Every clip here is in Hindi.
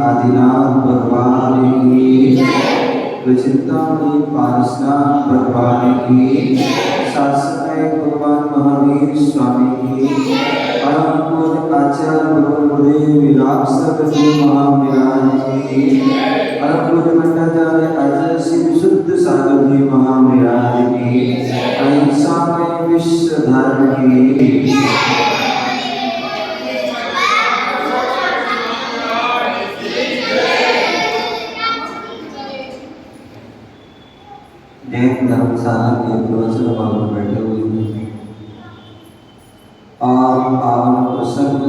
आदिनाथ भगवान की, चिंतामणि पारसनाथ भगवान की, शासनाय भगवान महावीर स्वामी की, परम पूज्य आचार्य गुरुदेव विरासत महाविराज की, परम पूज्य भट्टाचार्य आचार्य श्री विशुद्ध सागर जी महाविराज की, अहिंसा में विश्व धर्म की। धर्मशाला के प्रवचन में बैठे हुए हैं और पावन प्रसंग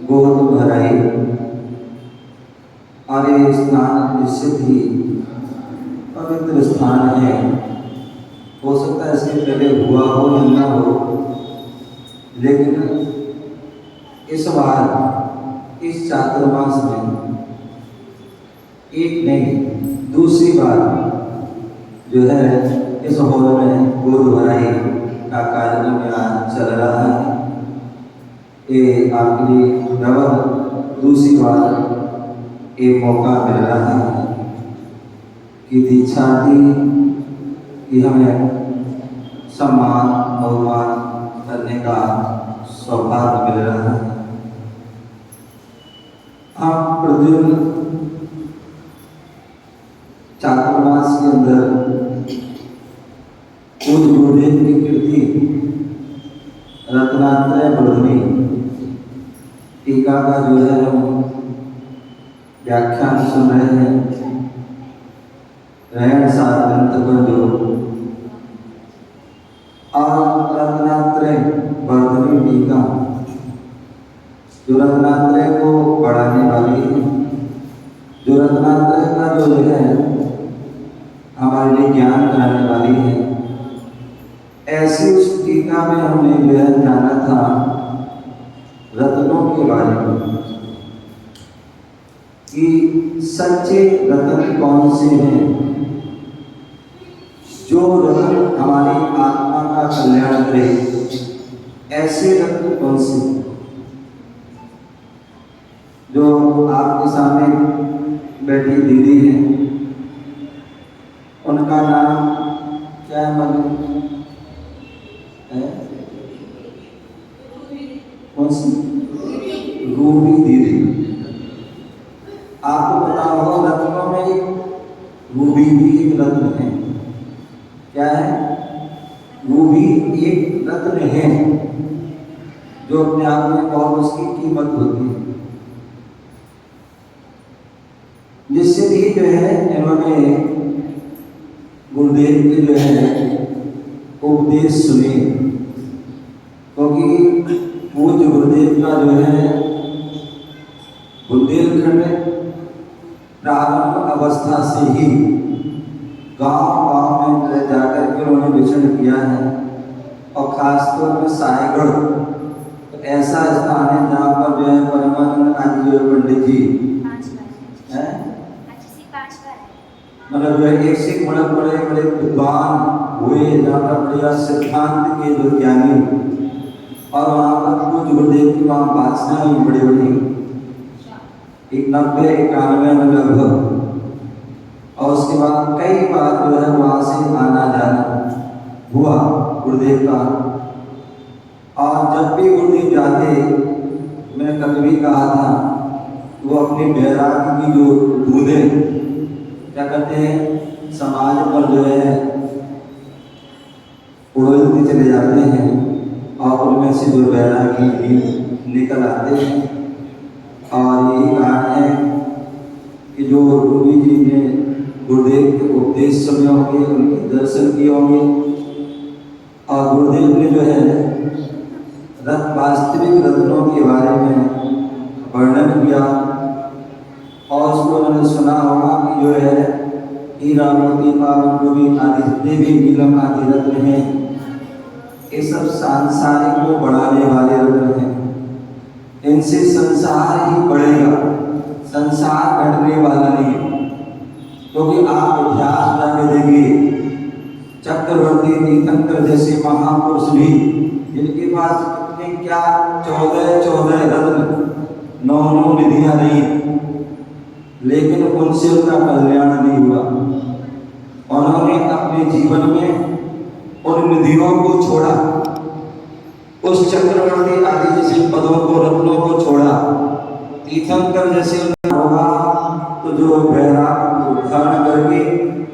गोद भराई और ये स्थान निश्चित ही पवित्र स्थान है। हो सकता है इसके पहले हुआ हो या ना हो, लेकिन इस बार इस चातुर्मास में एक नहीं दूसरी बार जो है इस हॉल में गोद भराई का कार्यक्रम यहाँ चल रहा है। ये आपके लिए डबल दूसरी बार एक मौका मिल रहा है कि दीक्षार्थी कि हमें सम्मान बहुमान करने का सौभाग्य मिल रहा है। हम प्रतिदिन चातुर्मास के अंदर पूज्य गुरुदेव की कीर्ति रत्नात्रय वर्धनी टीका का जो है हम व्याख्यान सुन रहे हैं। रहन सार ग्रंथ पर जो और रत्नात्रय वर्धनी टीका जो रत्नात्रय को बढ़ाने वाली है, जो रत्नात्रय का जो है हमारे लिए ज्ञान कराने वाली है। ऐसी उस टीका में हमने जो है जाना था रत्नों के बारे में कि सच्चे रत्न कौन से हैं, जो रत्न हमारी आत्मा का कल्याण करे, ऐसे रत्न कौन से जो आपके सामने बैठी दीदी है उनका नाम क्या है? कौन सी? रूबी दीदी। आपको पता होगा रत्नों में एक रूबी भी एक रत्न है। क्या है? रूबी एक रत्न है जो अपने आप में बहुत उसकी कीमत होती है। जिससे भी जो है इन्होंने गुरुदेव के जो है उपदेश सुने, क्योंकि पूज्य गुरुदेव का जो है बुंदेलखंड प्रारंभ अवस्था से ही गांव में जाकर के उन्होंने विचरण किया है। और खासतौर में सायगढ़ तो ऐसा स्थान है जहाँ पर जो है परमानंद आज जो पंडित जी हैं, मतलब जो है एक से बड़े बड़े बड़े विद्वान हुए, जहाँ पर बढ़िया सिद्धांत के जो ज्ञानी, और वहाँ पर पूज्य गुरुदेव की वहाँ उपासना हुई बड़ी बड़ी 90-91 में लगभग। और उसके बाद कई बार जो है वहाँ से आना जाना हुआ गुरुदेव का। और जब भी गुरुदेव जाते, मैंने कभी भी कहा था, वो अपनी बैराग की जो बूंदें क्या करते हैं समाज पर जो है उड़ते चले जाते हैं और उनमें से जो वैरागी भी निकल आते हैं। और यही कारण है कि जो गुरु जी ने गुरुदेव के उपदेश सुने होंगे, उनके दर्शन किए होंगे, और गुरुदेव ने जो है वास्तविक रत्नों के बारे में वर्णन किया, और उसको उन्होंने सुना होगा कि जो है हीरा मोती पावन रूबी आदि जितने भी नीलम आदि रत्न हैं, ये सब सांसारिक को बढ़ाने वाले रत्न हैं। इनसे संसार ही बढ़ेगा, संसार घटने वाला नहीं है। क्योंकि आप इतिहास जाके देखिए, चक्रवर्ती तीर्थंकर जैसे महापुरुष भी, जिनके पास कितने क्या 14 रत्न, 9 निधियां नहीं, लेकिन उनसे उनका कल्याण नहीं हुआ। उन्होंने अपने जीवन में उन निधियों को छोड़ा, उस चक्रवर्ती आदि जैसे पदों को, रत्नों को छोड़ा। तीर्थंकर जैसे होगा तो जो वैराग को धारण करके,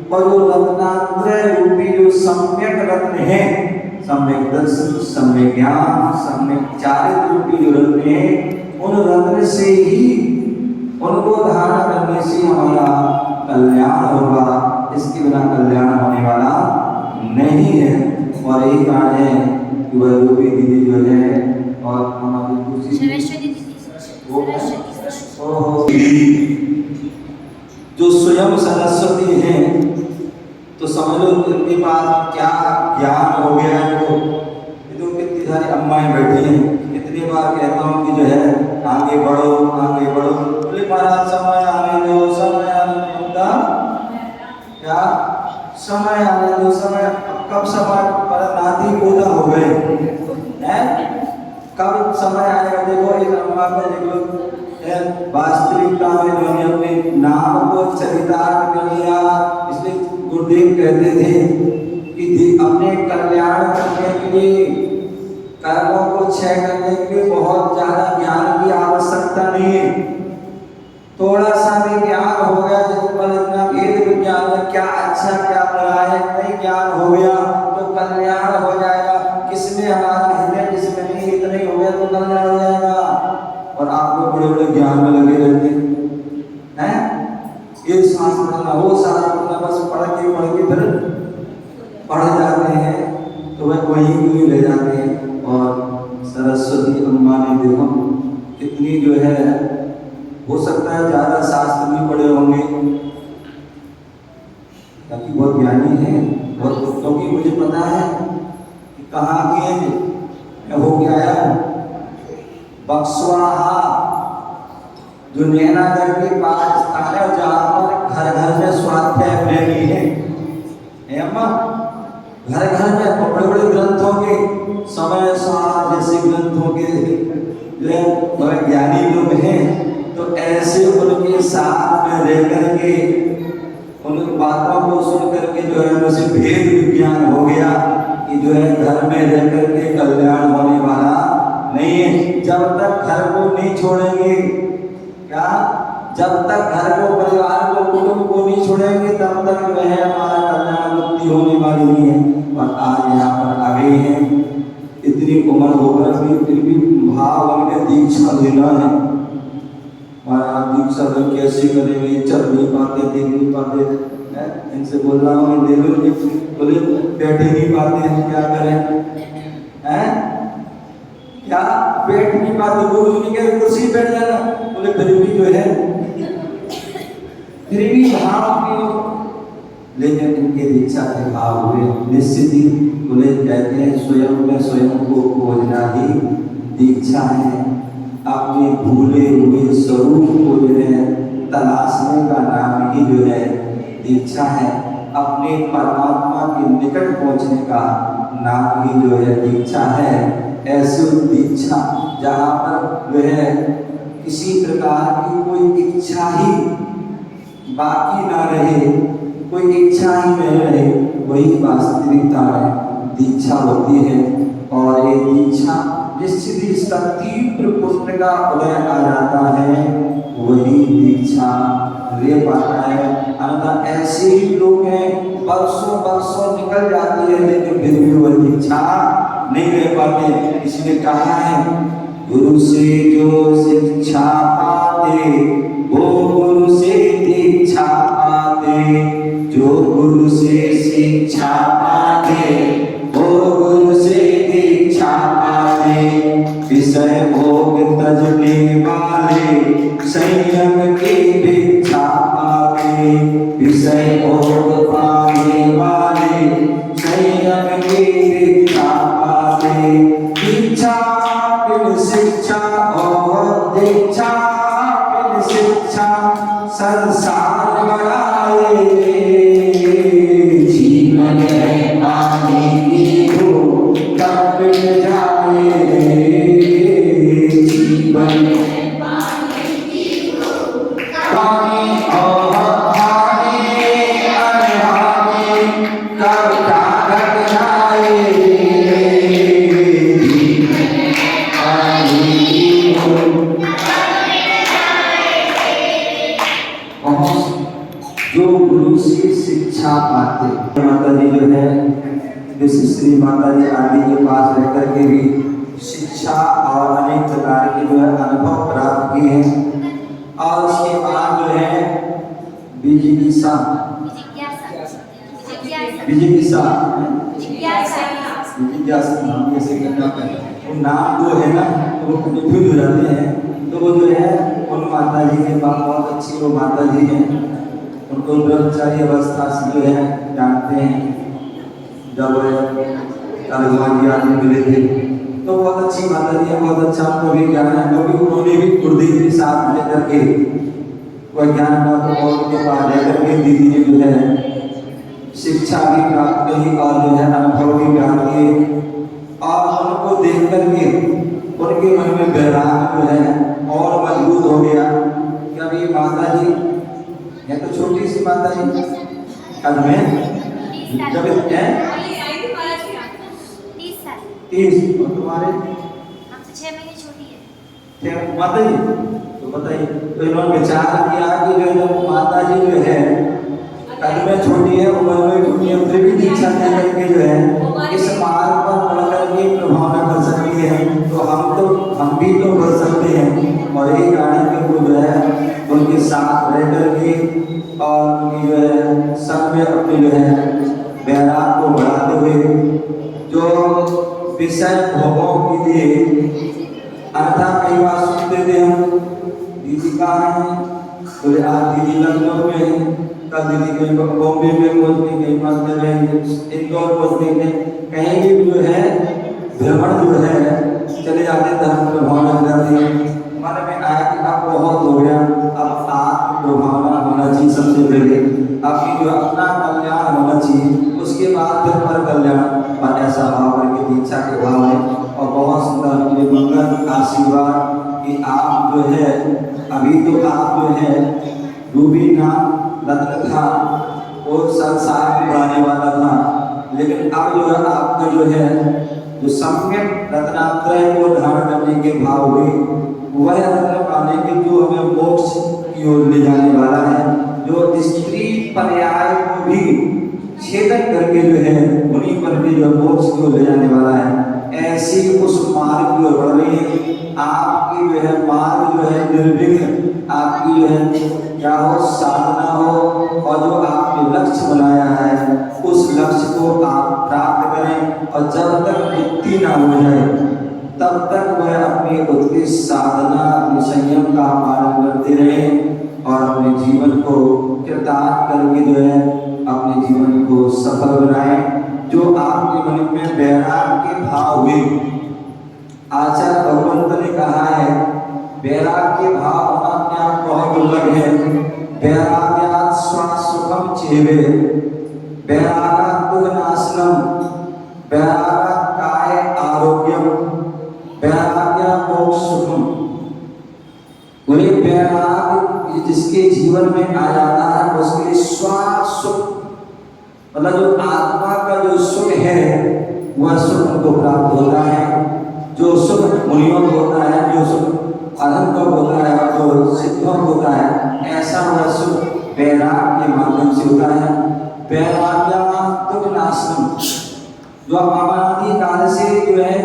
और जो रत्नात्रय रूपी जो सम्यक रत्न है, सम्यक दर्शन, सम्यक ज्ञान, सम्यक चारित्र रूपी जो रत्न है, उन रत्न से ही, उनको धारण करने से हमारा कल्याण होगा। इसके बिना कल्याण होने वाला नहीं है। और यही कारण है कि वह रूपी दीदी जो है, और हमारी दूसरी जो स्वयं सरस्वती है, तो समझ लो इनके पास क्या ज्ञान हो गया है। तो कितनी सारी अम्माएं बैठी हैं, कितनी बार कहता हूँ कि जो है आगे बढ़ो, आगे बढ़ो। बोले महाराज समय आने दो, समय आने दो, क्या समय आने दो, समय कब समय पर नाती पूरा हो गए हैं, कब समय आएगा। देखो एक अम्मा को देख लो, वास्तविकता में जो है अपने नाम को चरितार्थ कर लिया। इसलिए गुरुदेव कहते थे कि अपने कल्याण करने के लिए, कर्मों को क्षय करने के लिए बहुत ज्यादा ज्ञान की आवश्यकता नहीं है। थोड़ा सा भी ज्ञान हो गया, जिसमें इतना भेद विज्ञान में क्या अच्छा क्या बुरा है, नहीं ज्ञान हो गया तो कल्याण हो जाएगा। किसमें हमारा हृदय, जिसमें नहीं, इतना ही हो गया तो कल्याण हो जाएगा। और आप लोग बड़े बड़े ज्ञान में लगे रहते हैं, ये शास्त्र पढ़ना, वो शास्त्र पढ़ना, बस पढ़ के फिर पढ़ जाते हैं, तो वह वही ले जाते हैं। और सरस्वती अम्मा ने देखो कितनी जो है, हो सकता है ज्यादा शास्त्र भी पढ़े होंगे, ताकि बहुत ज्ञानी है, बहुत, क्योंकि मुझे पता है कि कहाँ के मैं हो गया है बक्सवाहा, जो नैनागढ़ के पास स्थान है, जहाँ पर घर घर में स्वाध्याय प्रेमी है अम्मा, घर घर में बड़े बड़े ग्रंथों के, समय सार जैसे ग्रंथों के जो ज्ञानी लोग हैं, तो ऐसे उनके साथ में रह करके, उन बातों को सुन करके जो है उनसे भेद विज्ञान हो गया कि जो है घर में रह करके कल्याण होने वाला नहीं है। जब तक घर को नहीं छोड़ेंगे, क्या, जब तक घर को, परिवार को, कुटुंब को नहीं छोड़ेंगे, तब तक जो है हमारा कल्याण मुक्ति होने वाली नहीं है। और आज यहाँ पर आ गए हैं, इतनी उम्र होकर भी फिर भी भाव उनके दीक्षा लेना है। महाराज दीक्षा तो कैसे करेंगे, चल नहीं पाते, देख नहीं पाते, इनसे बोल रहा हूँ ले लो, बोले बैठे नहीं पाते हैं, क्या करें हैं, क्या बैठ नहीं पाते। गुरु जी ने कहा कुर्सी बैठ जाना, बोले फिर भी जो है, फिर भी भाव की, लेकिन इनके दीक्षा के भाव हुए निश्चित ही। बोले कहते हैं स्वयं में स्वयं को खोजना ही दीक्षा है। अपने भूले हुए स्वरूप को जो है तलाशने का नाम ही जो है दीक्षा है। अपने परमात्मा के निकट पहुंचने का नाम ही जो है दीक्षा है। ऐसी दीक्षा जहाँ पर जो है किसी प्रकार की कोई इच्छा ही बाकी ना रहे, कोई इच्छा ही नहीं रहे, वही वास्तविकता में दीक्षा होती है। और ये दीक्षा निश्चित ही इसका तीव्र पुण्य का उदय आ जाता है, वही दीक्षा ले पाता है। अन्यथा ऐसे ही लोग हैं, वर्षों वर्षों निकल जाती है, लेकिन फिर भी वह दीक्षा नहीं रह पाते। इसलिए कहा है गुरु से जो शिक्षा पाते वो गुरु से दीक्षा पाते, जो गुरु से शिक्षा पाते वो गुरु से दीक्षा पाते। विषय भोग तजने वाले संयम की भिक्षा पाते, विषय भोग पाने वाले संयम की भिक्षा पाते। दीक्षा बिन शिक्षा और दीक्षा बिन शिक्षा संसार बढ़ाए, जीवन में पानी की भूख कब मिट जाए, जीवन में पानी की भूख पानी और पानी अनहानी कब घट जाए, जीवन में पानी की भूख जो गुरु से शिक्षा पाते। माता जी जो है श्री माता जी आदि के पास रह करके भी शिक्षा और अनेक प्रकार के जो है अनुभव प्राप्त किए हैं। और उसके बाद जो है जिज्ञासा नाम कैसे नाम जो है ना वो कंफ्यूज हो जाते हैं। तो वो जो है उन माता जी के पास बहुत अच्छी वो माता जी हैं, उनको ब्रह्मचारी अवस्था से जो है जानते हैं। जब कालगवान आदि मिले थे तो बहुत अच्छी माता जी है, बहुत अच्छा उनको भी ज्ञान है, क्योंकि उन्होंने भी गुरुदेव के साथ लेकर के वह ज्ञान प्राप्त और उनके पास लेकर के दीदी ने जो है शिक्षा भी प्राप्त की और जो है अनुभव भी प्राप्त किए। और उनको देख करके उनके मन में वैराग जो है और मजबूत हो गया कि अभी माता जी है तो छोटी सी माता जी कद में जब है 30 और तुम्हारे 6 महीने छोटी है माता जी। तो बताइए, तो इन्होंने विचार किया कि जो माता जी जो है कद में छोटी है, उम्र में छोटी है, फिर भी दीक्षा दे करके जो है इस मार्ग पर बढ़कर के प्रभाव कर सकती है। तो हम भी तो बढ़ सकते हैं। और एक गाड़ी में वो जो है उनके साथ रह करके और उनकी जो है सब में अपने जो है वैराग को बढ़ाते हुए जो विषय भोगों के लिए अर्था कई बार सुनते थे हम। दीदी कहाँ है? बोले आज दीदी लखनऊ में है, कल दीदी कहीं बॉम्बे में पहुंचने, कहीं मध्य में इंदौर पहुंचने में, कहीं भी जो है भ्रमण जो है चले जाते धर्म प्रभावना जाती है। हमारे में आया कि अब बहुत हो गया, अब आत्म प्रभावना होना चाहिए सबसे पहले, आपकी जो अपना कल्याण होना चाहिए, उसके बाद फिर पर कल्याण। और ऐसा भाव करके दीक्षा के भाव है। और बहुत सुंदर ये मंगल आशीर्वाद कि आप जो है अभी तो आप जो है रूबी नाम रत्न था और संसार को बढ़ाने वाला था, लेकिन अब जो है आपका जो है जो सम्यक रत्नात्रय को धारण करने के भाव हुए, वह रत्न पाने के जो हमें मोक्ष की ओर ले जाने वाला है, जो स्त्री पर्याय को भी छेदन करके जो है उन्हीं पर भी जो मोक्ष की ओर ले जाने वाला है। ऐसी उस मार्ग की ओर बढ़ रही है। आपकी जो है मार्ग जो है निर्विघ्न, आपकी जो है क्या हो साधना हो और जो आपने लक्ष्य बनाया है उस लक्ष्य को आप प्राप्त करें। और जब तक मुक्ति ना हो जाए तब तक वह अपनी उत्कृष्ट साधना अपने संयम का पालन करते रहे और अपने जीवन को कृतार्थ करके जो है अपने जीवन को सफल बनाए। जो आपके मन में वैराग के भाव हुए, आचार्य भगवंत ने कहा है वैराग के भाव होना अपने आप बहुत दुर्लभ है। वैराग्यात् स्वासुखम चेवे, वैरागात् दुःखनाशनम, वैरागात् काय आरोग्यम, वैराग्यात् मोक्ष सुखम। बोले वैराग जिसके जीवन में आ जाता है उसके लिए स्वासुख मतलब जो आत्मा का जो सुख है वह सुख उनको प्राप्त होता है। जो सुख मुनियों को होता है, जो सुख अनंत को होता है और जो सिद्धों को होता है, ऐसा वह सुख वैराग के माध्यम से होता है। वैराग्यात् दुःखनाशनम, जो अनादि काल से जो है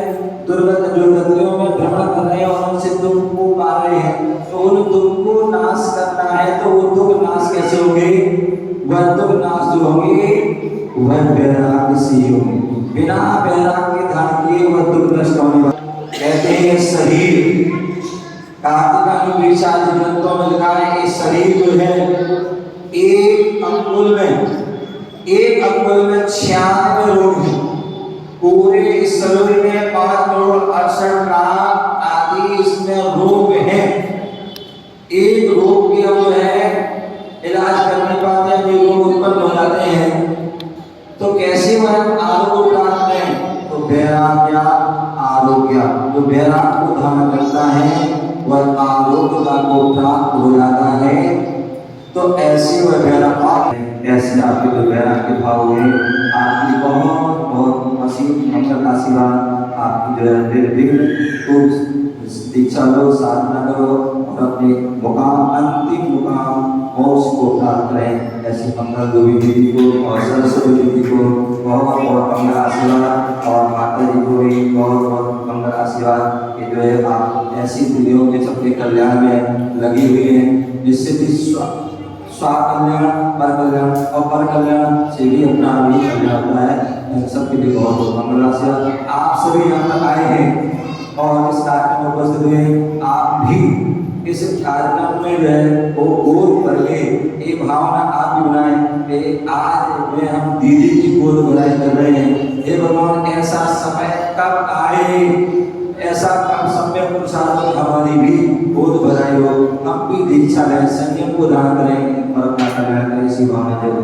दुर्गत जो गतियों में भ्रमण कर रहे हैं और उनसे दुख को पा रहे हैं, तो उन दुख को नाश करना है, तो वो दुख नाश कैसे होंगे? वह दुख नाश जो होंगे वह वैराग्य से होंगे। बिना वैराग्य धारण किए वह दुख नष्ट होने वाला। कहते हैं शरीर, कार्तिक आदि ग्रंथों में लिखा है ये शरीर जो है एक अंगुल में 96 रोग है। पूरे इस शरीर में 5 करोड़ 68 लाख आदि इसमें रोग हैं। एक रोग के जो है इलाज करने पाते हैं, रोग उत्पन्न हो जाते हैं, तो कैसे वह आरोग्य प्राप्त है? तो वैराग्य आरोग्य, जो वैराग्य को धारण करता है वह आरोग्य को प्राप्त हो जाता है। तो ऐसे वह वैराग्य, ऐसे आपके जो वैराग्य भाव है, आपकी बहुत बहुत असीम मंगल आशीर्वाद आपकी जो है निर्विघ्न खूब दीक्षा लो, साधना करो और अपने मुकाम अंतिम मुकाम मोक्ष को प्राप्त करें। ऐसे मंगल गोविंद जी को और सरस्वती जी को बहुत बहुत मंगल आशीर्वाद और माता जी को भी बहुत बहुत मंगल आशीर्वाद कि जो है आप ऐसी पीढ़ियों के सबके कल्याण में लगी हुई हैं, जिससे भी स्वाकल्याण पर कल्याण और पर कल्याण से भी अपना भी कल्याण होता है। सबके लिए बहुत बहुत मंगल आशीर्वाद। आप सभी यहाँ तक आए हैं और इस कार्यक्रम में उपस्थित हुए, आप भी इस कार्यक्रम में जो है वो गोद भर के ये भावना आप भी बनाए। आज में हम दीदी की गोद भराई कर रहे हैं। हे भगवान, ऐसा समय कब आए, ऐसा कब समय पुरुषार्थ हमारी भी गोद भराई हो, हम भी दीक्षा लें, संयम को धारण करें और अपना कल्याण करें। इसी भावना जब